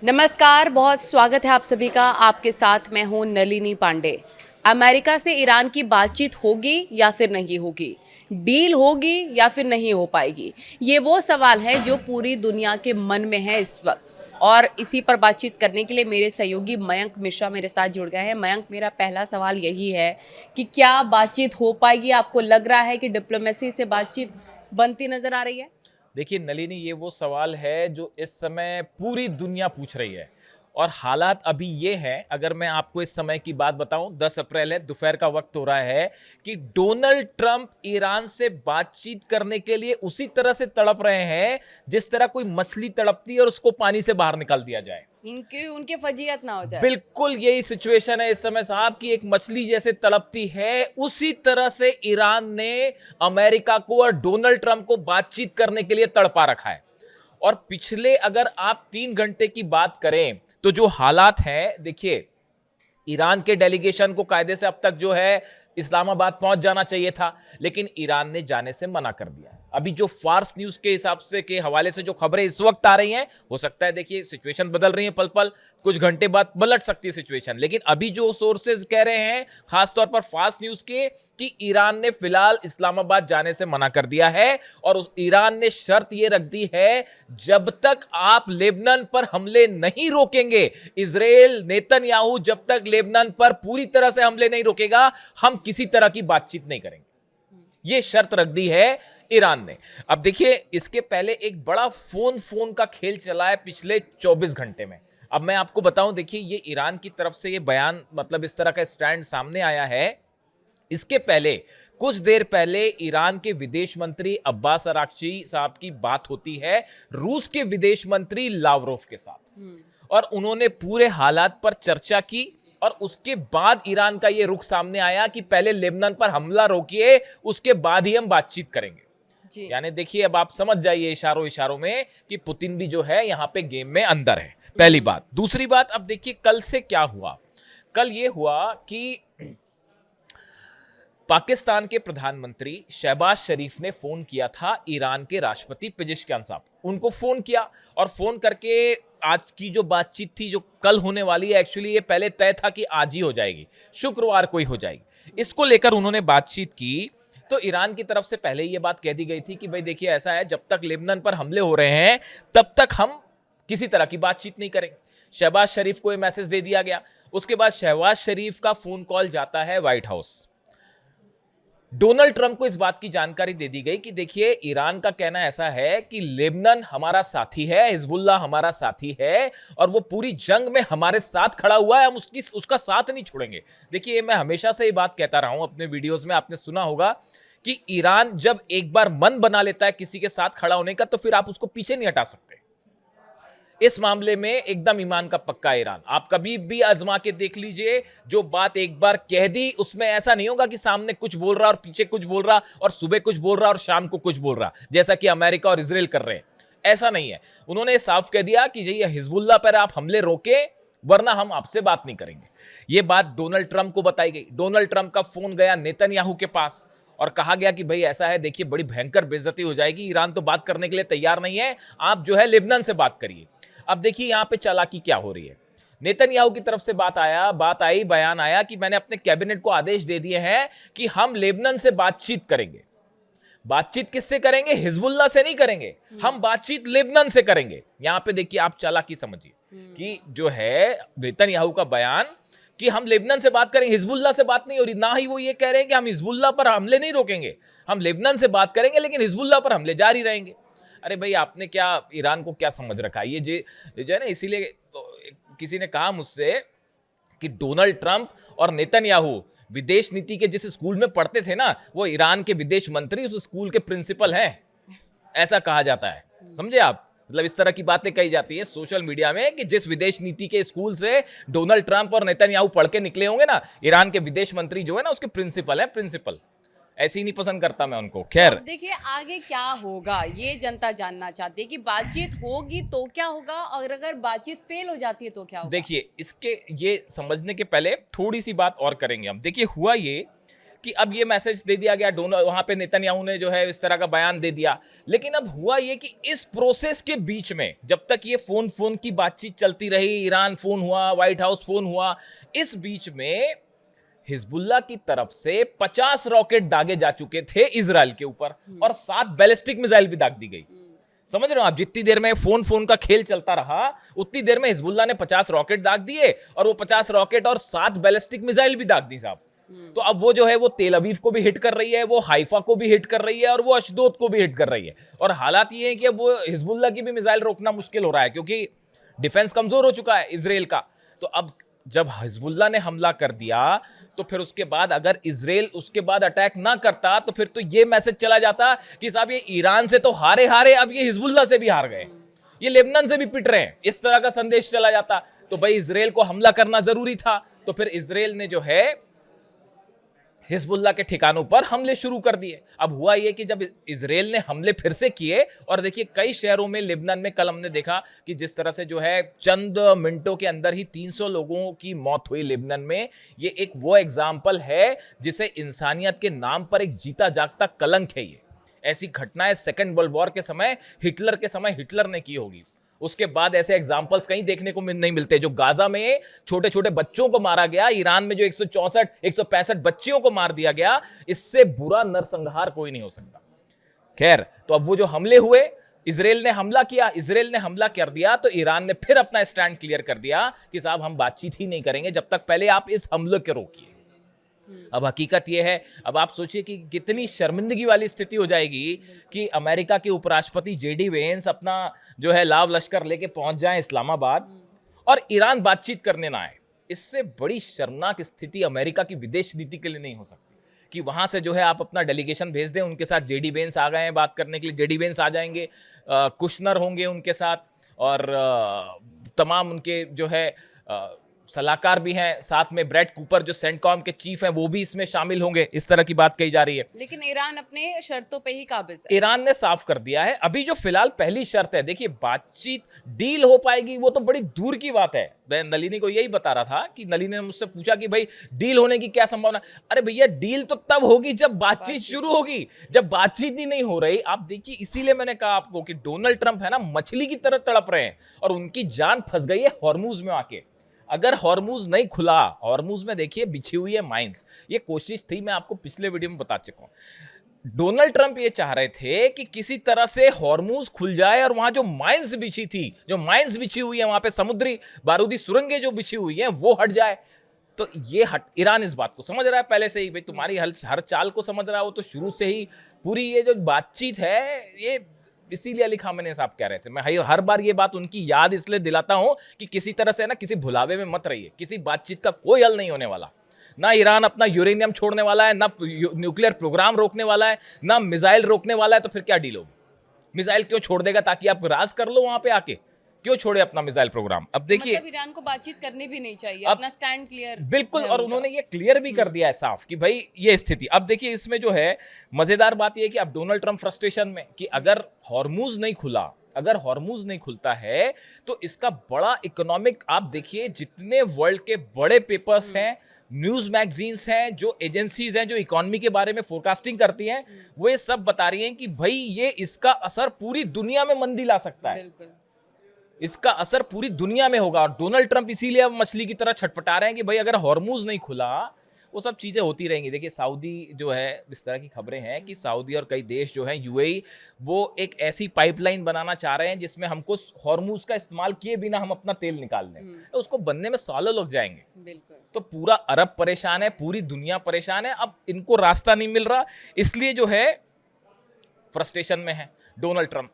नमस्कार, बहुत स्वागत है आप सभी का। आपके साथ मैं हूं नलिनी पांडे। अमेरिका से ईरान की बातचीत होगी या फिर नहीं होगी? डील होगी या फिर नहीं हो पाएगी? ये वो सवाल है जो पूरी दुनिया के मन में है इस वक्त। और इसी पर बातचीत करने के लिए मेरे सहयोगी मयंक मिश्रा मेरे साथ जुड़ गए हैं। मयंक, मेरा पहला सवाल यही है कि क्या बातचीत हो पाएगी? आपको लग रहा है कि डिप्लोमेसी से बातचीत बनती नजर आ रही है? देखिए नलिनी, ये वो सवाल है जो इस समय पूरी दुनिया पूछ रही है। और हालात अभी ये हैं, अगर मैं आपको इस समय की बात बताऊं, 10 अप्रैल है, दोपहर का वक्त हो रहा है कि डोनाल्ड ट्रंप ईरान से बातचीत करने के लिए उसी तरह से तड़प रहे हैं जिस तरह कोई मछली तड़पती है और उसको पानी से बाहर निकाल दिया जाए। इनकी उनके फजीयत ना हो जाए। बिल्कुल यही सिचुएशन है इस समय साहब की, एक मछली जैसे तड़पती है उसी तरह से ईरान ने अमेरिका को और डोनाल्ड ट्रंप को बातचीत करने के लिए तड़पा रखा है। और पिछले अगर आप 3 घंटे की बात करें तो जो हालात हैं, देखिए ईरान के डेलीगेशन को कायदे से अब तक जो है इस्लामाबाद पहुंच जाना चाहिए था, लेकिन ईरान ने जाने से मना कर दिया। अभी जो फार्स न्यूज के हिसाब से के हवाले से जो खबरें इस वक्त आ रही हैं, हो सकता है, देखिए सिचुएशन बदल रही है पल पल, कुछ घंटे बाद पलट सकती है सिचुएशन, लेकिन अभी जो सोर्सेज कह रहे हैं खासतौर पर फार्स न्यूज के कि ईरान ने फिलहाल इस्लामाबाद जाने से मना कर दिया है। और ईरान ने शर्त यह रख दी है, जब तक आप लेबनान पर हमले नहीं रोकेंगे, इजराइल नेतन्याहू जब तक लेबनान पर पूरी तरह से हमले नहीं रोकेगा, हम किसी तरह की बातचीत नहीं करेंगे। यह शर्त रख दी है ईरान ने। अब देखिए, इसके पहले एक बड़ा फोन का खेल चला है पिछले 24 घंटे में। अब मैं आपको बताऊं, देखिए ये ईरान की तरफ से ये बयान, मतलब इस तरह का स्टैंड सामने आया है। इसके पहले कुछ देर पहले ईरान के विदेश मंत्री अब्बास अराक्ची साहब की बात होती है रूस के विदेश मंत्री लावरोव के साथ, और उन्होंने पूरे हालात पर चर्चा की। और उसके बाद ईरान का यह रुख सामने आया कि पहले लेबनान पर हमला रोकिए, उसके बाद ही हम बातचीत करेंगे। यानी देखिए, अब आप समझ जाइए इशारों इशारों में कि पुतिन भी जो है यहां पे गेम में अंदर है, पहली बात। दूसरी बात, अब देखिए कल से क्या हुआ। कल यह हुआ कि पाकिस्तान के प्रधानमंत्री शहबाज शरीफ ने फोन किया था ईरान के राष्ट्रपति पेजेश्कियान साहब, उनको फोन किया और फोन करके आज की जो बातचीत थी जो कल होने वाली है, एक्चुअली ये पहले तय था कि आज ही हो जाएगी, शुक्रवार को ही हो जाएगी। इसको लेकर उन्होंने बातचीत की। तो ईरान की तरफ से पहले ही ये बात कह दी गई थी कि भाई देखिए ऐसा है, जब तक लेबनान पर हमले हो रहे हैं तब तक हम किसी तरह की बातचीत नहीं करेंगे। शहबाज शरीफ को यह मैसेज दे दिया गया। उसके बाद शहबाज शरीफ का फोन कॉल जाता है व्हाइट हाउस। डोनाल्ड ट्रंप को इस बात की जानकारी दे दी गई कि देखिए ईरान का कहना ऐसा है कि लेबनान हमारा साथी है, हिजबुल्ला हमारा साथी है और वो पूरी जंग में हमारे साथ खड़ा हुआ है, हम उसका साथ नहीं छोड़ेंगे। देखिए मैं हमेशा से ये बात कहता रहा हूं अपने वीडियोस में, आपने सुना होगा कि ईरान जब एक बार मन बना लेता है किसी के साथ खड़ा होने का तो फिर आप उसको पीछे नहीं हटा सकते। इस मामले में एकदम ईमान का पक्का ईरान। आप कभी भी आजमा के देख लीजिए, जो बात एक बार कह दी उसमें ऐसा नहीं होगा कि सामने कुछ बोल रहा और पीछे कुछ बोल रहा और सुबह कुछ बोल रहा और शाम को कुछ बोल रहा, जैसा कि अमेरिका और इजराइल कर रहे हैं। ऐसा नहीं है। उन्होंने साफ कह दिया कि ये हिजबुल्लाह पर आप हमले रोके, वरना हम आपसे बात नहीं करेंगे। यह बात डोनाल्ड ट्रंप को बताई गई। डोनाल्ड ट्रंप का फोन गया नेतन्याहू के पास और कहा गया कि भाई ऐसा है, देखिए बड़ी भयंकर बेइज्जती हो जाएगी, ईरान तो बात करने के लिए तैयार नहीं है, आप जो है लेबनान से बात करिए। अब देखिए यहां पे चालाकी क्या हो रही है। नेतन्याहू की तरफ से बात आई, बयान आया कि मैंने अपने कैबिनेट को आदेश दे दिए हैं कि हम लेबनान से बातचीत करेंगे। बातचीत किससे करेंगे? हिजबुल्लाह से नहीं करेंगे, हम बातचीत लेबनान से करेंगे। यहां पे देखिए आप चालाकी समझिए कि जो है नेतन्याहू का बयान कि हम लेबनान से बात करेंगे, हिजबुल्लाह से बात नहीं हो रही। ना ही वो ये कह रहे हैं कि हम हिजबुल्लाह पर हमले नहीं रोकेंगे, हम लेबनान से बात करेंगे लेकिन हिजबुल्लाह पर हमले जारी रहेंगे। अरे भाई आपने क्या ईरान को क्या समझ रखा है? ये जो है ना, इसीलिए तो किसी ने कहा मुझसे कि डोनाल्ड ट्रंप और नेतन्याहू विदेश नीति के जिस स्कूल में पढ़ते थे ना, वो ईरान के विदेश मंत्री उस स्कूल के प्रिंसिपल हैं, ऐसा कहा जाता है। समझे आप? मतलब इस तरह की बातें कही जाती है सोशल मीडिया में कि जिस विदेश नीति के स्कूल से डोनाल्ड ट्रंप और नेतन्याहू पढ़ के निकले होंगे ना, ईरान के विदेश मंत्री जो है ना उसके प्रिंसिपल है, प्रिंसिपल। ऐसी नहीं पसंद करता मैं उनको। खैर देखिए आगे क्या होगा ये जनता जानना चाहती है कि बातचीत होगी तो क्या होगा और अगर बातचीत फेल हो जाती है तो क्या होगा। देखिए इसके ये समझने के पहले थोड़ी सी बात और करेंगे हम। देखिए हुआ ये कि अब ये मैसेज दे दिया गया, डोनल्ड वहां पे नेतन्याहू ने जो है इस तरह का बयान दे दिया। लेकिन अब हुआ ये कि इस प्रोसेस के बीच में जब तक ये फोन की बातचीत चलती रही, ईरान फोन हुआ, व्हाइट हाउस फोन हुआ, इस बीच में हिजबुल्लाह की तरफ से 50 रॉकेट दागे जा चुके थे इजराइल के ऊपर और 7 बैलिस्टिक मिसाइल भी दाग दी गई। समझ रहे हो आप? जितनी देर में फोन का खेल चलता रहा, उतनी देर में हिजबुल्लाह ने 50 रॉकेट दाग दिए और वो 50 रॉकेट और 7 बैलिस्टिक मिसाइल भी दाग दी साहब। तो अब वो जो है वो तेल अवीव को भी हिट कर रही है, वो हाइफा को भी हिट कर रही है और वो अशदोद को भी हिट कर रही है। और हालात ये है कि अब वो हिजबुल्लाह की भी मिसाइल रोकना मुश्किल हो रहा है क्योंकि डिफेंस कमजोर हो चुका है इजराइल का। तो अब जब हिजबुल्लाह ने हमला कर दिया तो फिर उसके बाद अगर इजराइल उसके बाद अटैक ना करता तो फिर तो ये मैसेज चला जाता कि साहब ये ईरान से तो हारे हारे, अब ये हिजबुल्लाह से भी हार गए, ये लेबनान से भी पिट रहे हैं, इस तरह का संदेश चला जाता। तो भाई इजराइल को हमला करना जरूरी था, तो फिर इजराइल ने जो है हिजबुल्लाह के ठिकानों पर हमले शुरू कर दिए। अब हुआ यह कि जब इजराइल ने हमले फिर से किए, और देखिए कई शहरों में लेबनान में कल हमने देखा कि जिस तरह से जो है चंद मिनटों के अंदर ही 300 लोगों की मौत हुई लेबनान में। ये एक वो एग्जाम्पल है जिसे इंसानियत के नाम पर एक जीता जागता कलंक है। ये ऐसी घटनाएं सेकेंड वर्ल्ड वॉर के समय हिटलर ने की होगी, उसके बाद ऐसे एग्जाम्पल्स कहीं देखने को नहीं मिलते। जो गाजा में छोटे छोटे बच्चों को मारा गया, ईरान में जो 165 बच्चियों को मार दिया गया, इससे बुरा नरसंहार कोई नहीं हो सकता। खैर, तो अब वो जो हमले हुए, इजराइल ने हमला कर दिया, तो ईरान ने फिर अपना स्टैंड क्लियर कर दिया कि साहब हम बातचीत ही नहीं करेंगे जब तक पहले आप इस हमले को रोकिए। अब हकीकत यह है, अब आप सोचिए कि कितनी शर्मिंदगी वाली स्थिति हो जाएगी कि अमेरिका के उपराष्ट्रपति जेडी वेंस अपना जो है लाव लश्कर लेके पहुंच जाए इस्लामाबाद और ईरान बातचीत करने ना आए। इससे बड़ी शर्मनाक स्थिति अमेरिका की विदेश नीति के लिए नहीं हो सकती कि वहां से जो है आप अपना डेलीगेशन भेज दें, उनके साथ जेडी वेंस आ गए हैं बात करने के लिए, जेडी वेंस आ जाएंगे, कुशनर होंगे उनके साथ, और तमाम उनके जो है सलाहकार भी हैं, साथ में ब्रैड कूपर जो सेंटकॉम के चीफ हैं वो भी इसमें शामिल होंगे, इस तरह की बात कही जा रही है। लेकिन ईरान अपने शर्तों पे ही काबिज है। ईरान ने साफ कर दिया है। अभी जो फिलहाल पहली शर्त है, देखिए बातचीत डील हो पाएगी वो तो बड़ी दूर की बात है। मैं नलिनी को यही बता रहा था कि नलिनी ने मुझसे पूछा कि भाई डील होने की क्या संभावना। अरे भैया, डील तो तब होगी जब बातचीत शुरू होगी, जब बातचीत ही नहीं हो रही। आप देखिए, इसीलिए मैंने कहा आपको कि डोनाल्ड ट्रंप है ना, मछली की तरह तड़प रहे हैं और उनकी जान फंस गई है हॉर्मूज में आके। अगर हॉर्मूज नहीं खुला, हॉर्मूज में देखिए बिछी हुई है माइंस, ये कोशिश थी, मैं आपको पिछले वीडियो में बता चुका हूं। डोनाल्ड ट्रंप ये चाह रहे थे कि किसी तरह से हॉर्मूज खुल जाए और वहां जो माइंस बिछी थी, जो माइंस बिछी हुई है वहां पे, समुद्री बारूदी सुरंगें जो बिछी हुई हैं, वो हट जाए। तो ये ईरान इस बात को समझ रहा है पहले से ही, भाई तुम्हारी हर चाल को समझ रहा हो, तो शुरू से ही पूरी ये जो बातचीत है, ये इसीलिए अली खामेनी साहब कह रहे थे, मैं हर बार ये बात उनकी याद इसलिए दिलाता हूं कि किसी तरह से ना किसी भुलावे में मत रहिए। किसी बातचीत का कोई हल नहीं होने वाला। ना ईरान अपना यूरेनियम छोड़ने वाला है, ना न्यूक्लियर प्रोग्राम रोकने वाला है, ना मिसाइल रोकने वाला है। तो फिर क्या डील होगी? मिसाइल क्यों छोड़ देगा? ताकि आप राज कर लो वहां पे आके, क्यों छोड़े अपना मिसाइल प्रोग्राम? अब देखिए, मतलब ईरान को बातचीत करनी भी नहीं चाहिए, अपना स्टैंड क्लियर। बिल्कुल, और उन्होंने ये क्लियर भी कर दिया है साफ कि भाई ये स्थिति। अब देखिए, इसमें जो है मजेदार बात ये है कि अब डोनाल्ड ट्रंप फ्रस्ट्रेशन में कि अगर हॉर्मूज नहीं खुलता है तो इसका बड़ा इकोनॉमिक, आप देखिए जितने वर्ल्ड के बड़े पेपर्स हैं, न्यूज मैगजीन्स हैं, जो एजेंसीज हैं जो इकोनॉमी के बारे में फोरकास्टिंग करती हैं, वो ये सब बता रही हैं कि भाई ये इसका असर पूरी दुनिया में मंदी ला सकता है। इसका असर पूरी दुनिया में होगा। और डोनाल्ड ट्रंप इसीलिए अब मछली की तरह छटपटा रहे हैं कि भाई अगर हॉर्मूज नहीं खुला, वो सब चीजें होती रहेंगी। देखिए, सऊदी जो है, इस तरह की खबरें हैं कि सऊदी और कई देश जो हैं, यूएई, वो एक ऐसी पाइपलाइन बनाना चाह रहे हैं जिसमें हमको हॉर्मूज का इस्तेमाल किए बिना हम अपना तेल निकाल लें। तो उसको बनने में सालों लग जाएंगे। बिल्कुल। तो पूरा अरब परेशान है, पूरी दुनिया परेशान है। अब इनको रास्ता नहीं मिल रहा, इसलिए जो है फ्रस्ट्रेशन में है डोनाल्ड ट्रंप।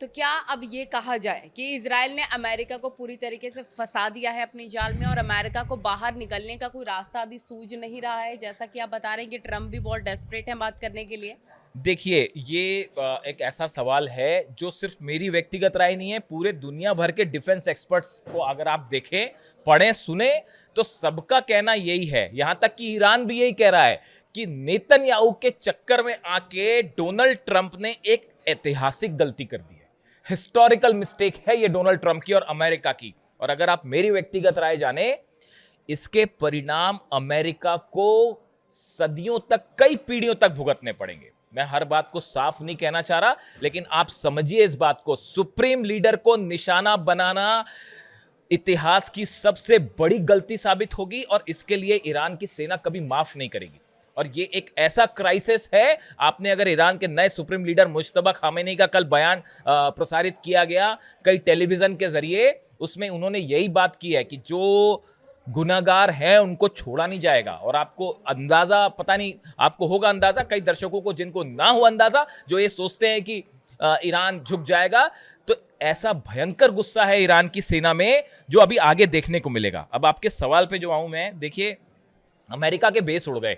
तो क्या अब ये कहा जाए कि इजराइल ने अमेरिका को पूरी तरीके से फंसा दिया है अपनी जाल में और अमेरिका को बाहर निकलने का कोई रास्ता अभी सूझ नहीं रहा है, जैसा कि आप बता रहे हैं कि ट्रंप भी बहुत डेस्परेट है बात करने के लिए? देखिए, ये एक ऐसा सवाल है जो सिर्फ मेरी व्यक्तिगत राय नहीं है, पूरे दुनिया भर के डिफेंस एक्सपर्ट्स को अगर आप देखें, पढ़ें, सुने, तो सबका कहना यही है। यहां तक कि ईरान भी यही कह रहा है कि नेतन्याहू के चक्कर में आके डोनाल्ड ट्रंप ने एक ऐतिहासिक गलती कर दी है। हिस्टोरिकल मिस्टेक है ये डोनाल्ड ट्रंप की और अमेरिका की। और अगर आप मेरी व्यक्तिगत राय जाने, इसके परिणाम अमेरिका को सदियों तक, कई पीढ़ियों तक भुगतने पड़ेंगे। मैं हर बात को साफ नहीं कहना चाह रहा, लेकिन आप समझिए इस बात को, सुप्रीम लीडर को निशाना बनाना इतिहास की सबसे बड़ी गलती साबित होगी और इसके लिए ईरान की सेना कभी माफ नहीं करेगी। और ये एक ऐसा क्राइसिस है। आपने अगर ईरान के नए सुप्रीम लीडर मुज्तबा खामेनी का कल बयान प्रसारित किया गया कई टेलीविजन के जरिए, उसमें उन्होंने यही बात की है कि जो गुनाहगार हैं उनको छोड़ा नहीं जाएगा। और आपको अंदाजा, पता नहीं आपको होगा अंदाजा, कई दर्शकों को जिनको ना हो अंदाजा, जो ये सोचते हैं कि ईरान झुक जाएगा, तो ऐसा भयंकर गुस्सा है ईरान की सेना में जो अभी आगे देखने को मिलेगा। अब आपके सवाल पे जो आऊं मैं, देखिए अमेरिका के बेस उड़ गए,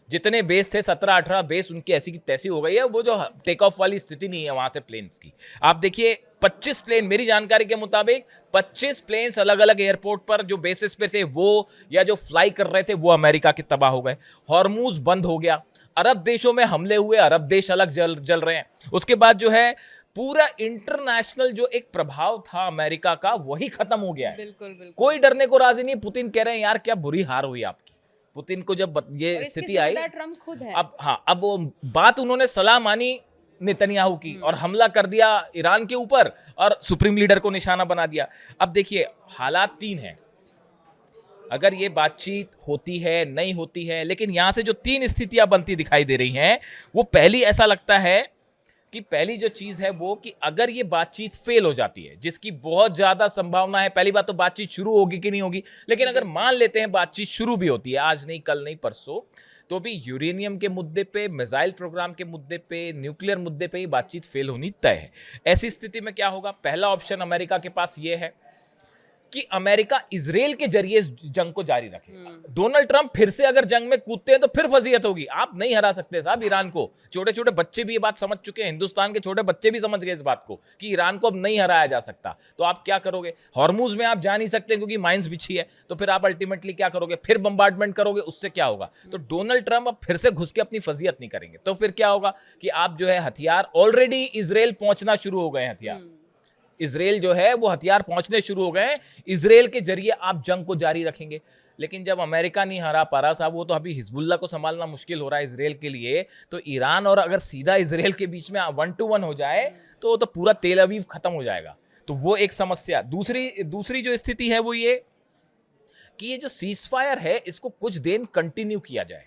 जितने बेस थे 17-18 बेस उनकी ऐसी की तैसी हो गई है। वो जो टेक ऑफ वाली स्थिति नहीं है वहां से प्लेन्स की। आप देखिए 25 प्लेन, मेरी जानकारी के मुताबिक 25 प्लेन्स अलग अलग एयरपोर्ट पर जो बेसिस पे थे वो, या जो फ्लाई कर रहे थे वो अमेरिका के तबाह हो गए। हॉर्मूज बंद हो गया, अरब देशों में हमले हुए, अरब देश अलग जल रहे हैं। उसके बाद जो है पूरा इंटरनेशनल जो एक प्रभाव था अमेरिका का, वही खत्म हो गया है। बिल्कुल बिल्कुल। कोई डरने को राजी नहीं। पुतिन कह रहे हैं यार क्या बुरी हार हुई आपकी। पुतिन को जब ये स्थिति आई, ट्रम्प खुद है। अब वो बात उन्होंने सलाह मानी नेतन्याहू की और हमला कर दिया ईरान के ऊपर और सुप्रीम लीडर को निशाना बना दिया। अब देखिए हालात तीन हैं, अगर ये बातचीत होती है नहीं होती है, लेकिन यहां से जो तीन स्थितियां बनती दिखाई दे रही हैं, वो पहली ऐसा लगता है कि पहली जो चीज है वो कि अगर ये बातचीत फेल हो जाती है, जिसकी बहुत ज्यादा संभावना है, पहली बात तो बातचीत शुरू होगी कि नहीं होगी, लेकिन अगर मान लेते हैं बातचीत शुरू भी होती है, आज नहीं कल नहीं परसों, तो भी यूरेनियम के मुद्दे पे, मिसाइल प्रोग्राम के मुद्दे पे, न्यूक्लियर मुद्दे पे ये बातचीत फेल होनी तय है। ऐसी स्थिति में क्या होगा? पहला ऑप्शन अमेरिका के पास ये है कि अमेरिका इजराइल के जरिए इस जंग को जारी रखे। डोनाल्ड ट्रंप फिर से अगर जंग में कूदते हैं तो फिर फजीयत होगी। आप नहीं हरा सकते साहब ईरान को। छोटे छोटे बच्चे भी ये बात समझ चुके हैं, हिंदुस्तान के छोटे बच्चे भी समझ गए इस बात को कि ईरान को अब नहीं हराया जा सकता। तो आप क्या करोगे? हॉर्मूज में आप जा नहीं सकते क्योंकि माइंस बिछी है, तो फिर आप अल्टीमेटली क्या करोगे? फिर बम्बार्डमेंट करोगे, उससे क्या होगा? तो डोनाल्ड ट्रंप अब फिर से घुस के अपनी फजीयत नहीं करेंगे। तो फिर क्या होगा कि आप जो है हथियार, ऑलरेडी इजराइल पहुंचना शुरू हो गए हैं हथियार, इजराइल जो है वो हथियार पहुंचने शुरू हो गए हैं, इजराइल के जरिए आप जंग को जारी रखेंगे। लेकिन जब अमेरिका नहीं हरा पा रहा साहब, वो तो अभी हिजबुल्ला को संभालना मुश्किल हो रहा है इजराइल के लिए, तो ईरान और अगर सीधा इजराइल के बीच में 1-1 हो जाए तो पूरा तेल अवीव खत्म हो जाएगा। तो वो एक समस्या। दूसरी जो स्थिति है वो ये कि ये जो सीज फायर है इसको कुछ दिन कंटिन्यू किया जाए,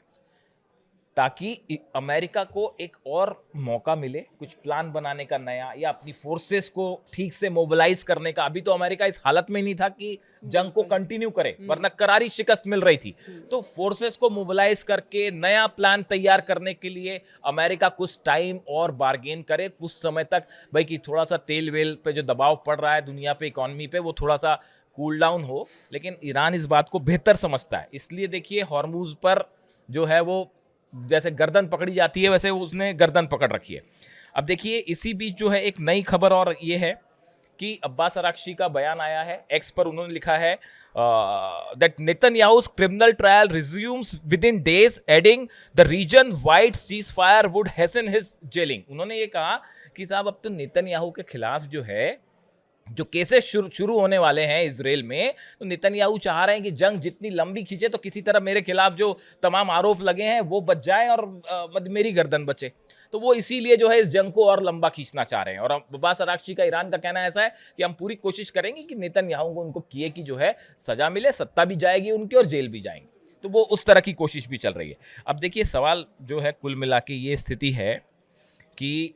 ताकि अमेरिका को एक और मौका मिले कुछ प्लान बनाने का नया, या अपनी फोर्सेस को ठीक से मोबिलाइज करने का। अभी तो अमेरिका इस हालत में नहीं था कि जंग को कंटिन्यू करे, वरना करारी शिकस्त मिल रही थी। तो फोर्सेस को मोबिलाइज करके नया प्लान तैयार करने के लिए अमेरिका कुछ टाइम और बार्गेन करे, कुछ समय तक, भाई कि थोड़ा सा तेल वेल पे जो दबाव पड़ रहा है दुनिया पे, इकोनॉमी पे, वो थोड़ा सा कूल डाउन हो। लेकिन ईरान इस बात को बेहतर समझता है, इसलिए देखिए हॉर्मूज पर जो है वो जैसे गर्दन पकड़ी जाती है वैसे उसने गर्दन पकड़ रखी है। अब देखिए इसी बीच जो है एक नई खबर और ये है कि अब्बास अराक्ची का बयान आया है, एक्स पर उन्होंने लिखा है that Netanyahu's criminal trial resumes within days, adding the region wide ceasefire would hasten his jailing. उन्होंने ये कहा कि साहब अब तो नेतन्याहू के खिलाफ जो है जो केसेस शुरू होने वाले हैं इजराइल में, तो नेतन्याहू चाह रहे हैं कि जंग जितनी लंबी खींचे तो किसी तरह मेरे खिलाफ जो तमाम आरोप लगे हैं वो बच जाए और मेरी गर्दन बचे। तो वो इसीलिए जो है इस जंग को और लंबा खींचना चाह रहे हैं। और अब्बास अराक्ची का, ईरान का कहना ऐसा है कि हम पूरी कोशिश करेंगे कि नेतन्याहू को उनको किए की जो है सजा मिले, सत्ता भी जाएगी उनकी और जेल भी जाएंगे। तो वो उस तरह की कोशिश भी चल रही है। अब देखिए सवाल जो है कुल मिला के ये स्थिति है कि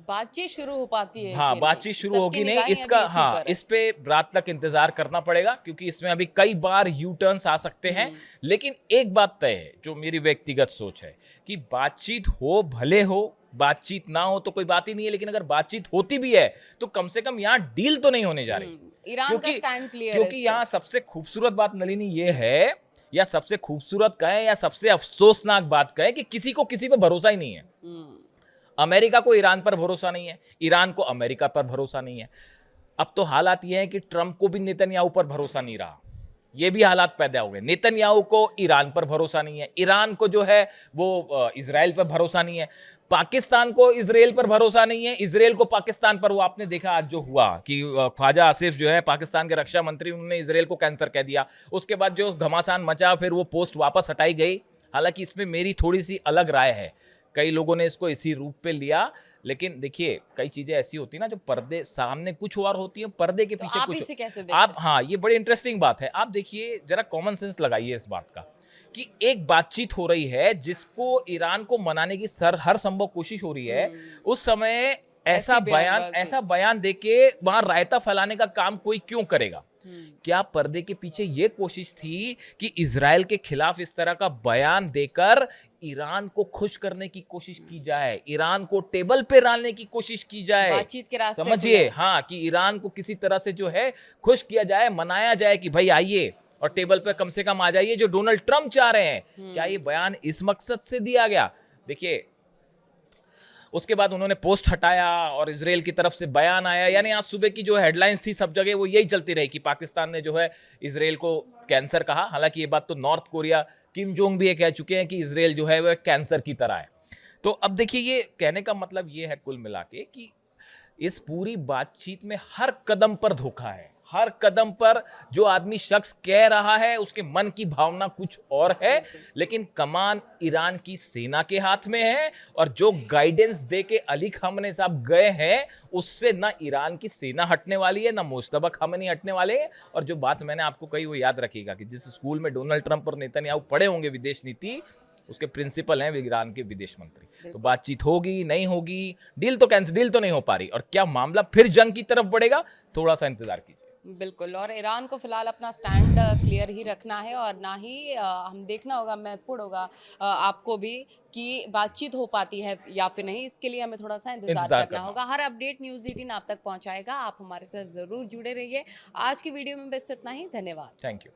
बातचीत शुरू हो पाती है। हाँ, बातचीत शुरू होगी नहीं, इसका हाँ इस पे रात तक इंतजार करना पड़ेगा, क्योंकि इसमें अभी कई बार यू टर्न्स आ सकते हैं। लेकिन एक बात तय है जो मेरी व्यक्तिगत सोच है कि बातचीत हो भले हो, बातचीत ना हो तो कोई बात ही नहीं है, लेकिन अगर बातचीत होती भी है तो कम से कम यहाँ डील तो नहीं होने जा रही। ईरान का स्टैंड क्लियर है। क्योंकि यहाँ सबसे खूबसूरत बात नलिनी ये है, या सबसे खूबसूरत कहें या सबसे अफसोसनाक बात कहें, कि किसी को किसी पे भरोसा ही नहीं है। अमेरिका को ईरान पर भरोसा नहीं है, ईरान को अमेरिका पर भरोसा नहीं है। अब तो हालात ये हैं कि ट्रंप को भी नेतन्याहू पर भरोसा नहीं रहा, ये भी हालात पैदा हो गए। नेतन्याहू को ईरान पर भरोसा नहीं है, ईरान को जो है वो इजराइल पर भरोसा नहीं है, पाकिस्तान को इजराइल पर भरोसा नहीं है, इजराइल को पाकिस्तान पर। वो आपने देखा आज जो हुआ कि ख्वाजा आसिफ जो है पाकिस्तान के रक्षा मंत्री, उन्होंने इजराइल को कैंसर कह दिया। उसके बाद जो घमासान मचा, फिर वो पोस्ट वापस हटाई गई। हालांकि इसमें मेरी थोड़ी सी अलग राय है, कई लोगों ने इसको इसी रूप पे लिया, लेकिन देखिए कई चीजें ऐसी होती है ना जो पर्दे सामने कुछ और होती है, पर्दे के तो पीछे आप कुछ। इसे कैसे देखते आप हैं? हाँ, ये बड़ी इंटरेस्टिंग बात है। आप देखिए जरा कॉमन सेंस लगाइए इस बात का कि एक बातचीत हो रही है जिसको ईरान को मनाने की हर संभव कोशिश हो रही है, उस समय ऐसी बयानबाजी। ऐसा बयान देके वहां रायता फैलाने का काम कोई क्यों करेगा? क्या पर्दे के पीछे ये कोशिश थी कि इजराइल के खिलाफ इस तरह का बयान देकर ईरान को खुश करने की कोशिश की जाए, ईरान को टेबल पे डालने की कोशिश की जाए? बातचीत के रास्ते समझिए, खुले। हाँ, कि ईरान को किसी तरह से जो है खुश किया जाए, मनाया जाए कि भाई आइए और टेबल पे कम से कम आ जाइए, जो डोनाल्ड ट्रंप चाह रहे हैं। क्या ये बयान इस मकसद से दिया गया? देखिए उसके बाद उन्होंने पोस्ट हटाया और इजराइल की तरफ से बयान आया, यानी आज सुबह की जो हेडलाइंस थी सब जगह वो यही चलती रही कि पाकिस्तान ने जो है इजराइल को कैंसर कहा। हालांकि ये बात तो नॉर्थ कोरिया किम जोंग भी ये कह चुके हैं कि इजराइल जो है वह कैंसर की तरह है। तो अब देखिए ये कहने का मतलब ये है कुल मिला के कि इस पूरी बातचीत में हर कदम पर धोखा है, हर कदम पर जो आदमी शख्स कह रहा है उसके मन की भावना कुछ और है, लेकिन कमान ईरान की सेना के हाथ में है और जो गाइडेंस दे के अली खामने साहब गए हैं उससे ना ईरान की सेना हटने वाली है, ना मुश्तबा खामनी हटने वाले हैं। और जो बात मैंने आपको कही वो याद रखिएगा कि जिस स्कूल में डोनाल्ड ट्रंप और नेतन्याहू पढ़े होंगे विदेश नीति, उसके प्रिंसिपल हैं ईरान के विदेश मंत्री। तो बातचीत होगी नहीं होगी, डील तो कैंसिल, डील तो नहीं हो पा रही, और क्या मामला फिर जंग की तरफ बढ़ेगा, थोड़ा सा इंतजार कीजिए। बिल्कुल, और ईरान को फिलहाल अपना स्टैंड क्लियर ही रखना है और ना ही हम देखना होगा, महत्वपूर्ण होगा आपको भी कि बातचीत हो पाती है या फिर नहीं। इसके लिए हमें थोड़ा सा इंतजार करना होगा। हर अपडेट न्यूज़ 18 आप तक पहुंचाएगा, आप हमारे साथ ज़रूर जुड़े रहिए। आज की वीडियो में बस इतना ही, धन्यवाद। Thank you.